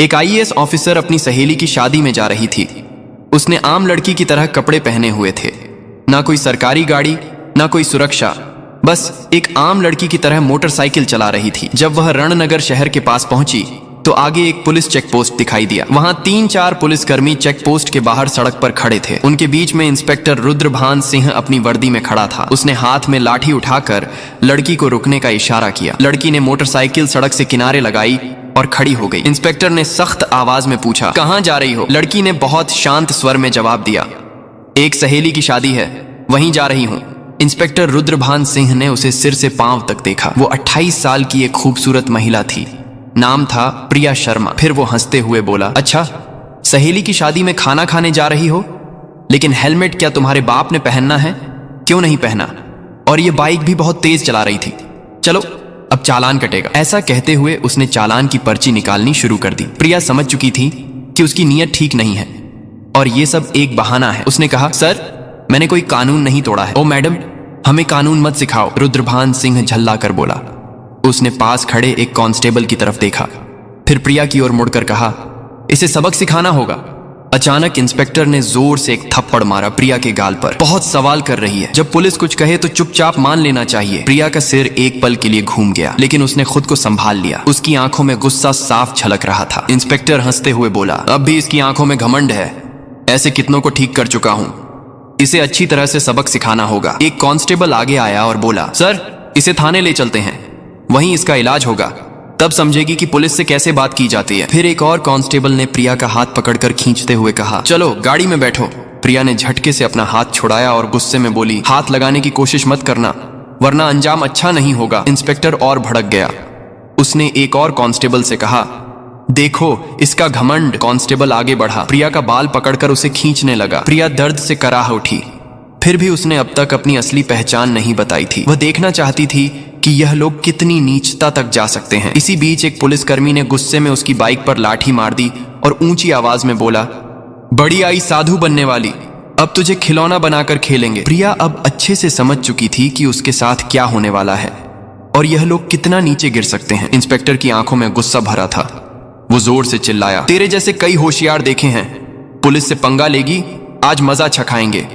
एक IAS officer अपनी सहेली की शादी में जा रही थी। उसने आम लड़की की तरह कपड़े पहने हुए थे, ना कोई सरकारी गाड़ी ना कोई सुरक्षा, बस एक आम लड़की की तरह मोटरसाइकिल चला रही थी। जब वह रणनगर शहर के पास पहुंची तो आगे एक पुलिस चेक पोस्ट दिखाई दिया। वहां 3-4 पुलिसकर्मी चेक पोस्ट के बाहर सड़क पर खड़े थे। उनके बीच में इंस्पेक्टर रुद्रभान सिंह अपनी वर्दी में खड़ा था। उसने हाथ में लाठी उठाकर लड़की को रुकने का इशारा किया। लड़की ने मोटरसाइकिल सड़क से किनारे लगाई और खड़ी हो गई। इंस्पेक्टर ने सख्त आवाज में पूछा, कहां जा रही हो? लड़की ने बहुत शांत स्वर में जवाब दिया, एक सहेली की शादी है, वहीं जा रही हूं। इंस्पेक्टर रुद्रभान सिंह ने उसे सिर से पांव तक देखा। वो 28 साल की एक खूबसूरत महिला थी। नाम था प्रिया शर्मा। फिर वो हंसते हुए बोला, अच्छा, सहेली की शादी में खाना खाने जा रही हो, लेकिन हेलमेट क्या तुम्हारे बाप ने पहनना है? क्यों नहीं पहना? और ये बाइक भी बहुत तेज चला रही थी। चलो अब चालान कटेगा। ऐसा कहते हुए उसने चालान की पर्ची निकालनी शुरू कर दी। प्रिया समझ चुकी थी कि उसकी नीयत ठीक नहीं है और ये सब एक बहाना है। उसने कहा, सर, मैंने कोई कानून नहीं तोड़ा है। ओ मैडम, हमें कानून मत सिखाओ, रुद्रभान सिंह झल्ला कर बोला। उसने पास खड़े एक कांस्टेबल की तरफ देखा, फिर प्रिया की ओर मुड़कर कहा, इसे सबक सिखाना होगा। अचानक इंस्पेक्टर ने जोर से एक थप्पड़ मारा प्रिया के गाल पर। बहुत सवाल कर रही है, जब पुलिस कुछ कहे तो चुपचाप मान लेना चाहिए। प्रिया का सिर एक पल के लिए घूम गया, लेकिन उसने खुद को संभाल लिया। उसकी आंखों में गुस्सा साफ झलक रहा था। इंस्पेक्टर हंसते हुए बोला, अब भी इसकी आंखों में घमंड है। ऐसे कितनों को ठीक कर चुका हूं, इसे अच्छी तरह से सबक सिखाना होगा। एक कांस्टेबल आगे आया और बोला, सर, इसे थाने ले चलते हैं, वहीं इसका इलाज होगा, तब समझेगी कि पुलिस से कैसे बात की जाती है। फिर एक और कांस्टेबल ने प्रिया का हाथ पकड़कर खींचते हुए कहा, चलो गाड़ी में बैठो। प्रिया ने झटके से अपना हाथ छुड़ाया और गुस्से में बोली, हाथ लगाने की कोशिश मत करना, वरना अंजाम अच्छा नहीं होगा। इंस्पेक्टर और भड़क गया। उसने एक और कांस्टेबल से कहा, देखो इसका घमंड। कांस्टेबल आगे बढ़ा, प्रिया का बाल पकड़कर उसे खींचने लगा। प्रिया दर्द से कराह उठी। फिर भी उसने अब तक अपनी असली पहचान नहीं बताई थी। वह देखना चाहती थी कि यह लोग कितनी नीचता तक जा सकते हैं। इसी बीच एक पुलिसकर्मी ने गुस्से में उसकी बाइक पर लाठी मार दी और ऊंची आवाज में बोला, बड़ी आई साधु बनने वाली, अब तुझे खिलौना बनाकर खेलेंगे। प्रिया अब अच्छे से समझ चुकी थी कि उसके साथ क्या होने वाला है और यह लोग कितना नीचे गिर सकते हैं। इंस्पेक्टर की आंखों में गुस्सा भरा था। वो जोर से चिल्लाया, तेरे जैसे कई होशियार देखे हैं, पुलिस से पंगा लेगी, आज मजा छकाएंगे।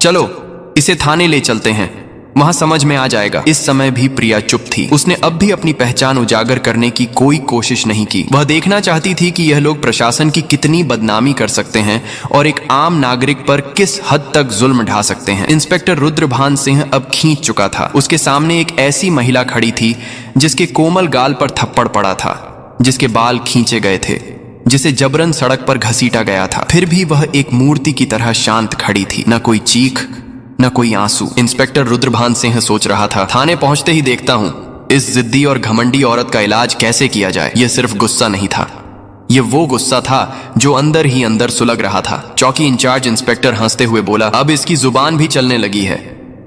चलो इसे थाने ले चलते हैं, वहां समझ में आ जाएगा। इस समय भी प्रिया चुप थी। उसने अब भी अपनी पहचान उजागर करने की कोई कोशिश नहीं की। वह देखना चाहती थी कि यह लोग प्रशासन की कितनी बदनामी कर सकते हैं और एक आम नागरिक पर किस हद तक जुल्म ढा सकते हैं। इंस्पेक्टर रुद्रभान सिंह अब खींच चुका था। उसके सामने एक ऐसी महिला खड़ी थी जिसके कोमल गाल पर थप्पड़ पड़ा था, जिसके बाल खींचे गए थे, जिसे जबरन सड़क पर घसीटा गया था। फिर भी वह एक मूर्ति की तरह शांत खड़ी थी, न कोई चीख न कोई आंसू। इंस्पेक्टर रुद्रभान सिंह सोच रहा था, थाने पहुंचते ही देखता हूं इस जिद्दी और घमंडी औरत का इलाज कैसे किया जाए। यह सिर्फ गुस्सा नहीं था, यह वो गुस्सा था जो अंदर ही अंदर सुलग रहा था। चौकी इंचार्ज इंस्पेक्टर हंसते हुए बोला, अब इसकी जुबान भी चलने लगी है,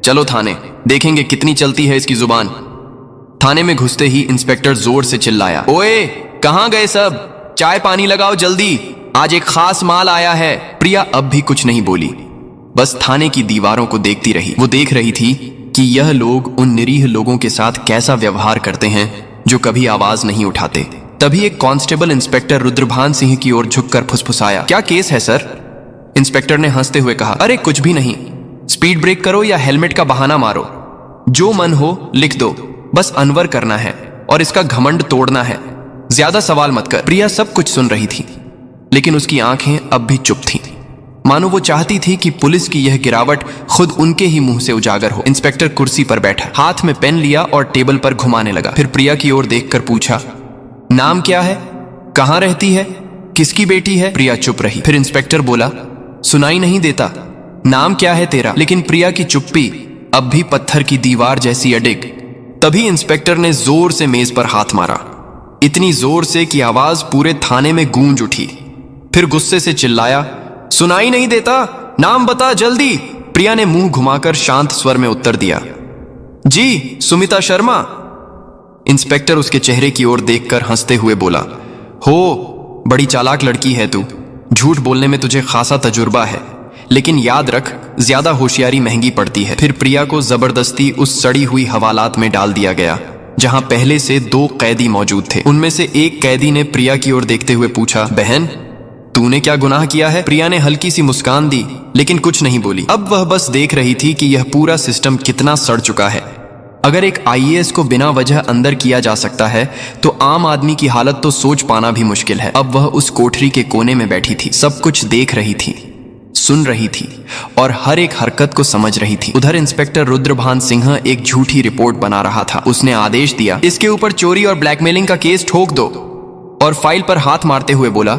चलो थाने, देखेंगे कितनी चलती है इसकी जुबान। थाने में घुसते ही इंस्पेक्टर जोर से चिल्लाया, ओए कहां गए सब, चाय पानी लगाओ जल्दी, आज एक खास माल आया है। प्रिया अब भी कुछ नहीं बोली, बस थाने की दीवारों को देखती रही। वो देख रही थी कि यह लोग उन निरीह लोगों के साथ कैसा व्यवहार करते हैं जो कभी आवाज नहीं उठाते। तभी एक कांस्टेबल इंस्पेक्टर रुद्रभान सिंह की ओर झुककर फुसफुसाया, क्या केस है सर? इंस्पेक्टर ने हंसते हुए कहा, अरे कुछ भी नहीं, स्पीड ब्रेक करो या हेलमेट का बहाना मारो, जो मन हो लिख दो, बस अनवर करना है और इसका घमंड तोड़ना है, ज्यादा सवाल मत कर। प्रिया सब कुछ सुन रही थी, लेकिन उसकी आंखें अब भी चुप थीं, मानो वो चाहती थी कि पुलिस की यह गिरावट खुद उनके ही मुंह से उजागर हो। इंस्पेक्टर कुर्सी पर बैठा, हाथ में पेन लिया और टेबल पर घुमाने लगा। फिर प्रिया की ओर देखकर पूछा, नाम क्या है, कहां रहती है, किसकी बेटी है? प्रिया चुप रही। फिर इंस्पेक्टर बोला, सुनाई नहीं देता, नाम क्या है तेरा? लेकिन प्रिया की चुप्पी अब भी पत्थर की दीवार जैसी अडिग। तभी इंस्पेक्टर ने जोर से मेज पर हाथ मारा, इतनी जोर से कि आवाज पूरे थाने में गूंज उठी। फिर गुस्से से चिल्लाया, सुनाई नहीं देता, नाम बता जल्दी। प्रिया ने मुंह घुमाकर शांत स्वर में उत्तर दिया, जी सुमिता शर्मा। इंस्पेक्टर उसके चेहरे की ओर देखकर हंसते हुए बोला, हो बड़ी चालाक लड़की है तू, झूठ बोलने में तुझे खासा तजुर्बा है, लेकिन याद रख ज्यादा होशियारी महंगी पड़ती है। फिर प्रिया को जबरदस्ती उस सड़ी हुई हवालात में डाल दिया गया जहां पहले से 2 कैदी मौजूद थे। उनमें से एक कैदी ने प्रिया की ओर देखते हुए पूछा, बहन तूने क्या गुनाह किया है? प्रिया ने हल्की सी मुस्कान दी लेकिन कुछ नहीं बोली। अब वह बस देख रही थी कि यह पूरा सिस्टम कितना सड़ चुका है। अगर एक आईएएस को बिना वजह अंदर किया जा सकता है तो आम आदमी की हालत तो सोच पाना भी मुश्किल है। अब वह उस कोठरी के कोने में बैठी थी, सब कुछ देख रही थी, सुन रही थी और हर एक हरकत को समझ रही थी। उधर इंस्पेक्टर रुद्रभान सिंह एक झूठी रिपोर्ट बना रहा था। उसने आदेश दिया, इसके ऊपर चोरी और ब्लैकमेलिंग का केस ठोक दो, और फाइल पर हाथ मारते हुए बोला,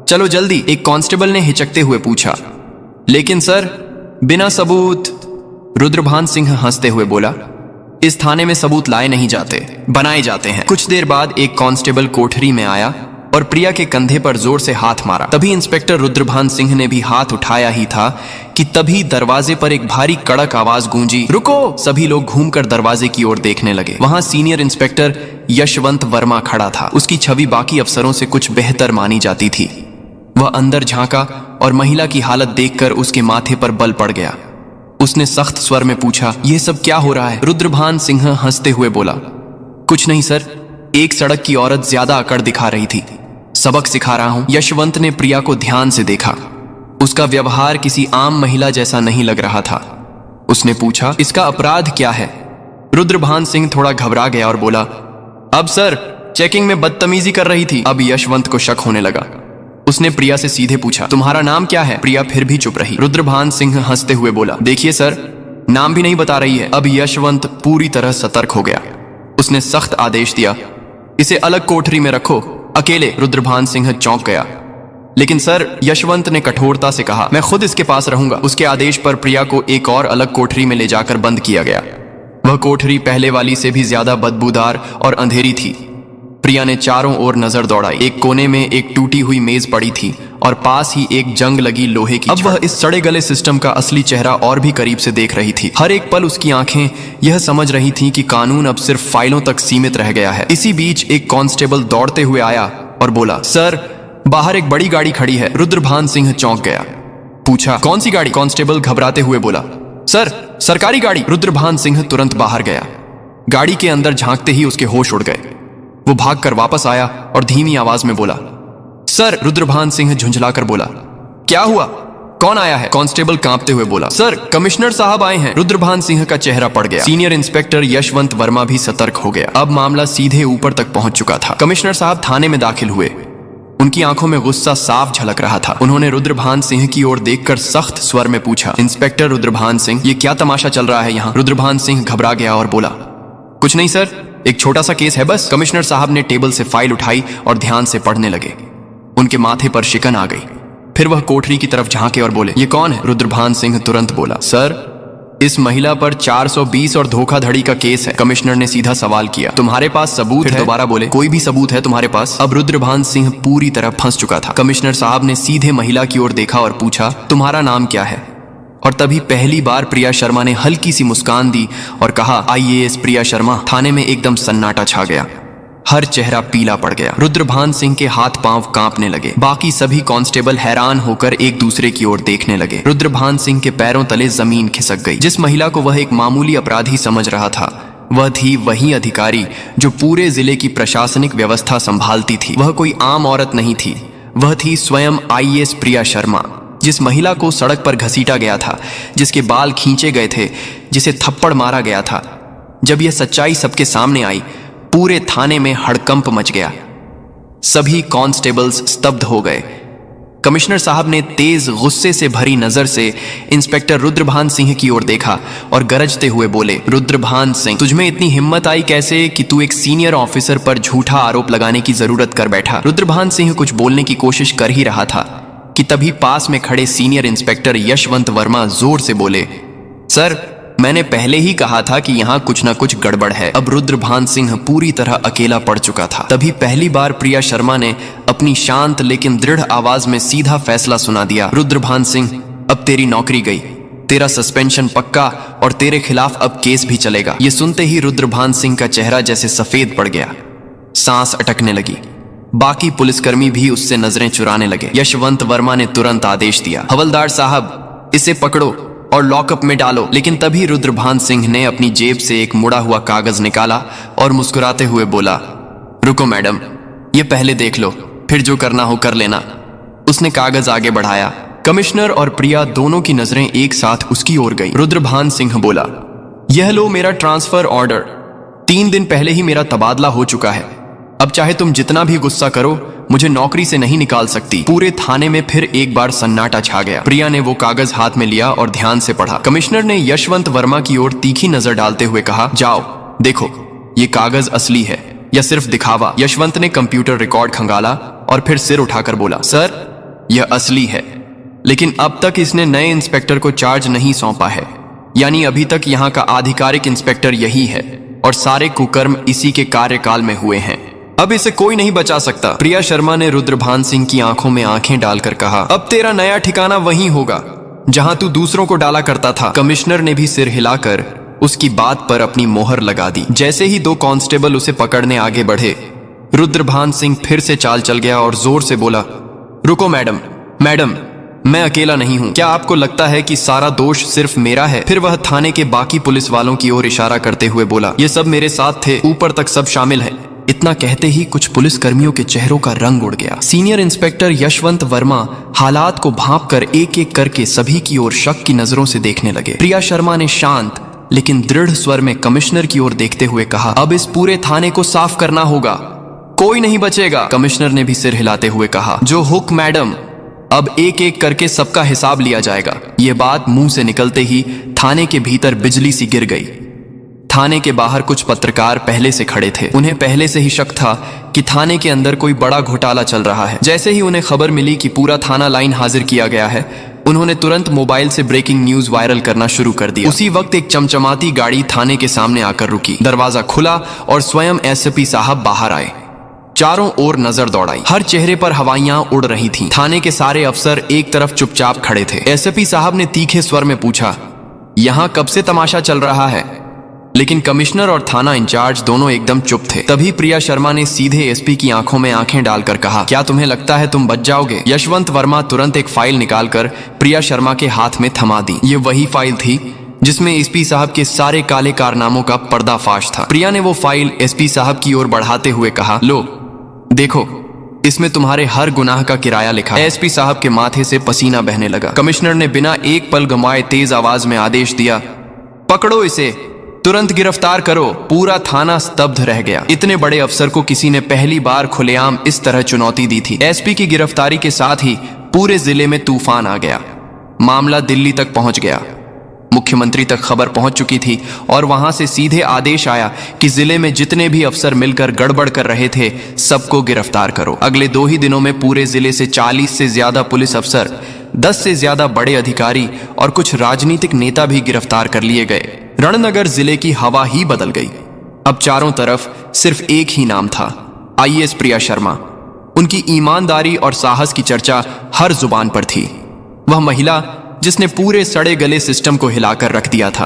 चलो जल्दी। एक कांस्टेबल ने हिचकते हुए पूछा, लेकिन सर बिना सबूत? रुद्रभान सिंह हंसते हुए बोला, इस थाने में सबूत लाए नहीं जाते, बनाए जाते हैं। कुछ देर बाद एक कांस्टेबल कोठरी में आया और प्रिया के कंधे पर जोर से हाथ मारा। तभी इंस्पेक्टर रुद्रभान सिंह ने भी हाथ उठाया ही था कि तभी दरवाजे पर एक भारी कड़क आवाज गूंजी, रुको! सभी लोग घूमकर दरवाजे की ओर देखने लगे। वहां सीनियर इंस्पेक्टर यशवंत वर्मा खड़ा था। उसकी छवि बाकी अफसरों से कुछ बेहतर मानी जाती थी। वह अंदर झांका और महिला की हालत देखकर उसके माथे पर बल पड़ गया। उसने सख्त स्वर में पूछा, यह सब क्या हो रहा है? रुद्रभान सिंह हंसते हुए बोला, कुछ नहीं सर, एक सड़क की औरत ज्यादा अकड़ दिखा रही थी, सबक सिखा रहा हूं। यशवंत ने प्रिया को ध्यान से देखा। उसका व्यवहार किसी आम महिला जैसा नहीं लग रहा था। उसने पूछा, इसका अपराध क्या है? रुद्रभान सिंह थोड़ा घबरा गया और बोला, अब सर चेकिंग में बदतमीजी कर रही थी। अब यशवंत को शक होने लगा। उसने प्रिया से सीधे पूछा, तुम्हारा नाम क्या है? प्रिया फिर भी चुप रही। रुद्रभान सिंह हंसते हुए बोला, देखिए सर, नाम भी नहीं बता रही है। अब यशवंत पूरी तरह सतर्क हो गया। उसने सख्त आदेश दिया, इसे अलग कोठरी में रखो, अकेले। रुद्रभान सिंह चौंक गया। लेकिन सर, यशवंत ने कठोरता से कहा, मैं खुद इसके पास रहूंगा। उसके आदेश पर प्रिया को एक और अलग कोठरी में ले जाकर बंद किया गया। वह कोठरी पहले वाली से भी ज्यादा बदबूदार और अंधेरी थी। प्रिया ने चारों ओर नजर दौड़ाई। एक कोने में एक टूटी हुई मेज पड़ी थी और पास ही एक जंग लगी लोहे की। अब वह इस सड़े गले सिस्टम का असली चेहरा और भी करीब से देख रही थी। हर एक पल उसकी आंखें यह समझ रही थीं कि कानून अब सिर्फ फाइलों तक सीमित रह गया है। इसी बीच एक कांस्टेबल दौड़ते हुए आया और बोला, सर बाहर एक बड़ी गाड़ी खड़ी है। रुद्रभान सिंह चौंक गया। पूछा, कौन सी गाड़ी? कांस्टेबल घबराते हुए बोला, सर सरकारी गाड़ी। रुद्रभान सिंह तुरंत बाहर गया। गाड़ी के अंदर झांकते ही उसके होश उड़ गए। वो भागकर वापस आया और धीमी आवाज में बोला, सर। रुद्रभान सिंह झुंझलाकर बोला, क्या हुआ? कौन आया है? कांस्टेबल कांपते हुए बोला, सर कमिश्नर साहब आए हैं। रुद्रभान सिंह का चेहरा पड़ गया। सीनियर इंस्पेक्टर यशवंत वर्मा भी सतर्क हो गया। अब मामला सीधे ऊपर तक पहुंच चुका था। कमिश्नर साहब थाने में दाखिल हुए। उनकी आंखों में गुस्सा साफ झलक रहा था। उन्होंने रुद्रभान सिंह की ओर देखकर सख्त स्वर में पूछा, इंस्पेक्टर रुद्रभान सिंह, ये क्या तमाशा चल रहा है यहाँ? रुद्रभान सिंह घबरा गया और बोला, कुछ नहीं सर, एक छोटा सा केस है बस। कमिश्नर साहब ने टेबल से फाइल उठाई और ध्यान से पढ़ने लगे। उनके माथे पर शिकन आ गई। फिर वह कोठरी की तरफ झांके और बोले, ये कौन है? रुद्रभान सिंह तुरंत बोला, सर इस महिला पर 420 और धोखाधड़ी का केस है। कमिश्नर ने सीधा सवाल किया, तुम्हारे पास सबूत है? दोबारा बोले, कोई भी सबूत है तुम्हारे पास? अब रुद्रभान सिंह पूरी तरह फंस चुका था। कमिश्नर साहब ने सीधे महिला की ओर देखा और पूछा, तुम्हारा नाम क्या है? और तभी पहली बार प्रिया शर्मा ने हल्की सी मुस्कान दी और कहा, आईएएस प्रिया शर्मा। थाने में एकदम सन्नाटा छा गया। हर चेहरा पीला पड़ गया। रुद्रभान सिंह के हाथ पांव कांपने लगे। बाकी सभी कांस्टेबल हैरान होकर एक दूसरे की ओर देखने लगे। रुद्रभान सिंह के पैरों तले जमीन खिसक गई। जिस महिला को वह एक मामूली अपराधी समझ रहा था, वह थी वही अधिकारी जो पूरे जिले की प्रशासनिक व्यवस्था संभालती थी। वह कोई आम औरत नहीं थी, वह थी स्वयं आईएएस प्रिया शर्मा। जिस महिला को सड़क पर घसीटा गया था, जिसके बाल खींचे गए थे, जिसे थप्पड़ मारा गया था, जब यह सच्चाई सबके सामने आई, पूरे थाने में हड़कंप मच गया। सभी कांस्टेबल्स स्तब्ध हो गए। कमिश्नर साहब ने तेज गुस्से से भरी नजर से इंस्पेक्टर रुद्रभान सिंह की ओर देखा और गरजते हुए बोले, रुद्रभान सिंह, तुझमें इतनी हिम्मत आई कैसे कि तू एक सीनियर ऑफिसर पर झूठा आरोप लगाने की जरूरत कर बैठा? रुद्रभान सिंह कुछ बोलने की कोशिश कर ही रहा था कि तभी पास में खड़े सीनियर इंस्पेक्टर यशवंत वर्मा जोर से बोले, सर मैंने पहले ही कहा था कि यहाँ कुछ ना कुछ गड़बड़ है। अब रुद्रभान सिंह पूरी तरह अकेला पड़ चुका था। तभी पहली बार प्रिया शर्मा ने अपनी शांत लेकिन दृढ़ आवाज में सीधा फैसला सुना दिया, रुद्रभान सिंह, अब तेरी नौकरी गई, तेरा सस्पेंशन पक्का और तेरे खिलाफ अब केस भी चलेगा। ये सुनते ही रुद्रभान सिंह का चेहरा जैसे सफेद पड़ गया, सांस अटकने लगी। बाकी पुलिसकर्मी भी उससे नजरें चुराने लगे। यशवंत वर्मा ने तुरंत आदेश दिया, हवलदार साहब इसे पकड़ो। और लॉकअप में डालो। लेकिन तभी रुद्रभान सिंह ने अपनी जेब से एक मुड़ा हुआ कागज निकाला और मुस्कुराते हुए बोला, रुको मैडम, ये पहले देख लो, फिर जो करना हो कर लेना। उसने कागज आगे बढ़ाया। कमिश्नर और प्रिया दोनों की नजरें एक साथ उसकी ओर गई। रुद्रभान सिंह बोला, यह लो मेरा ट्रांसफर ऑर्डर। 3 दिन पहले ही मेरा तबादला हो चुका है। अब चाहे तुम जितना भी गुस्सा करो, मुझे नौकरी से नहीं निकाल सकती। पूरे थाने में फिर एक बार सन्नाटा छा गया। प्रिया ने वो कागज हाथ में लिया और ध्यान से पढ़ा। कमिश्नर ने यशवंत वर्मा की ओर तीखी नजर डालते हुए कहा, जाओ देखो ये कागज असली है या सिर्फ दिखावा। यशवंत ने कंप्यूटर रिकॉर्ड खंगाला और फिर सिर उठाकर बोला, सर यह असली है, लेकिन अब तक इसने नए इंस्पेक्टर को चार्ज नहीं सौंपा है। यानी अभी तक यहाँ का आधिकारिक इंस्पेक्टर यही है और सारे कुकर्म इसी के कार्यकाल में हुए हैं। अब इसे कोई नहीं बचा सकता। प्रिया शर्मा ने रुद्रभान सिंह की आंखों में आंखें डालकर कहा, अब तेरा नया ठिकाना वहीं होगा जहां तू दूसरों को डाला करता था। कमिश्नर ने भी सिर हिलाकर उसकी बात पर अपनी मोहर लगा दी। जैसे ही 2 कांस्टेबल उसे पकड़ने आगे बढ़े, रुद्रभान सिंह फिर से चाल चल गया और जोर से बोला, रुको मैडम, मैडम मैं अकेला नहीं हूं। क्या आपको लगता है कि सारा दोष सिर्फ मेरा है? फिर वह थाने के बाकी पुलिस वालों की ओर इशारा करते हुए बोला, ये सब मेरे साथ थे, ऊपर तक सब शामिल है। इतना कहते ही कुछ पुलिस कर्मियों के चेहरों का रंग उड़ गया। सीनियर इंस्पेक्टर यशवंत वर्मा हालात को भांपकर एक एक करके सभी की ओर शक की नजरों से देखने लगे। प्रिया शर्मा ने शांत लेकिन दृढ़ स्वर में कमिश्नर की ओर देखते हुए कहा, अब इस पूरे थाने को साफ करना होगा, कोई नहीं बचेगा। कमिश्नर ने भी सिर हिलाते हुए कहा, जो हुक्म मैडम, अब एक एक करके सबका हिसाब लिया जाएगा। ये बात मुंह से निकलते ही थाने के भीतर बिजली सी गिर गई। थाने के बाहर कुछ पत्रकार पहले से खड़े थे। उन्हें पहले से ही शक था कि थाने के अंदर कोई बड़ा घोटाला चल रहा है। जैसे ही उन्हें खबर मिली कि पूरा थाना लाइन हाजिर किया गया है, उन्होंने तुरंत मोबाइल से ब्रेकिंग न्यूज वायरल करना शुरू कर दिया। उसी वक्त एक चमचमाती गाड़ी थाने के सामने आकर रुकी। दरवाजा खुला और स्वयं एसपी साहब बाहर आए। चारों ओर नजर दौड़ाई। हर चेहरे पर हवाइयां उड़ रही थीं। थाने के सारे अफसर एक तरफ चुपचाप खड़े थे। एसपी साहब ने तीखे स्वर में पूछा, यहां कब से तमाशा चल रहा है? लेकिन कमिश्नर और थाना इंचार्ज दोनों एकदम चुप थे। तभी प्रिया शर्मा ने सीधे एसपी की आंखों में आंखें डालकर कहा, क्या तुम्हें लगता है तुम बच जाओगे? यशवंत वर्मा तुरंत एक फाइल निकालकर प्रिया शर्मा के हाथ में थमा दी। ये वही फाइल थी जिसमें एसपी साहब के सारे काले कारनामों का पर्दाफाश था। प्रिया ने वो फाइल एसपी साहब की ओर बढ़ाते हुए कहा, लो देखो, इसमें तुम्हारे हर गुनाह का किराया लिखा है। एसपी साहब के माथे से पसीना बहने लगा। कमिश्नर ने बिना एक पल गंवाए तेज आवाज में आदेश दिया, पकड़ो इसे, तुरंत गिरफ्तार करो। पूरा थाना स्तब्ध रह गया। इतने बड़े अफसर को किसी ने पहली बार खुलेआम इस तरह चुनौती दी थी। एसपी की गिरफ्तारी के साथ ही पूरे जिले में तूफान आ गया। मामला दिल्ली तक पहुंच गया। मुख्यमंत्री तक खबर पहुंच चुकी थी और वहां से सीधे आदेश आया कि जिले में जितने भी अफसर मिलकर गड़बड़ कर रहे थे सबको गिरफ्तार करो। अगले 2 ही दिनों में पूरे जिले से 40 से ज्यादा पुलिस अफसर, 10 से ज्यादा बड़े अधिकारी और कुछ राजनीतिक नेता भी गिरफ्तार कर लिए गए। रणनगर जिले की हवा ही बदल गई। अब चारों तरफ सिर्फ एक ही नाम था, आईएएस प्रिया शर्मा। उनकी ईमानदारी और साहस की चर्चा हर जुबान पर थी। वह महिला जिसने पूरे सड़े गले सिस्टम को हिलाकर रख दिया था।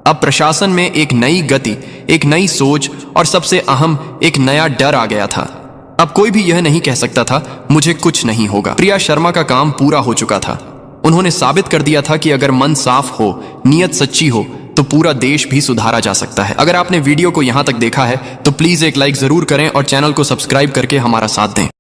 अब प्रशासन में एक नई गति, एक नई सोच और सबसे अहम एक नया डर आ गया था। अब कोई भी यह नहीं कह सकता था मुझे कुछ नहीं होगा। प्रिया शर्मा का काम पूरा हो चुका था। उन्होंने साबित कर दिया था कि अगर मन साफ हो, नीयत सच्ची हो तो पूरा देश भी सुधारा जा सकता है। अगर आपने वीडियो को यहां तक देखा है तो प्लीज एक लाइक जरूर करें और चैनल को सब्सक्राइब करके हमारा साथ दें।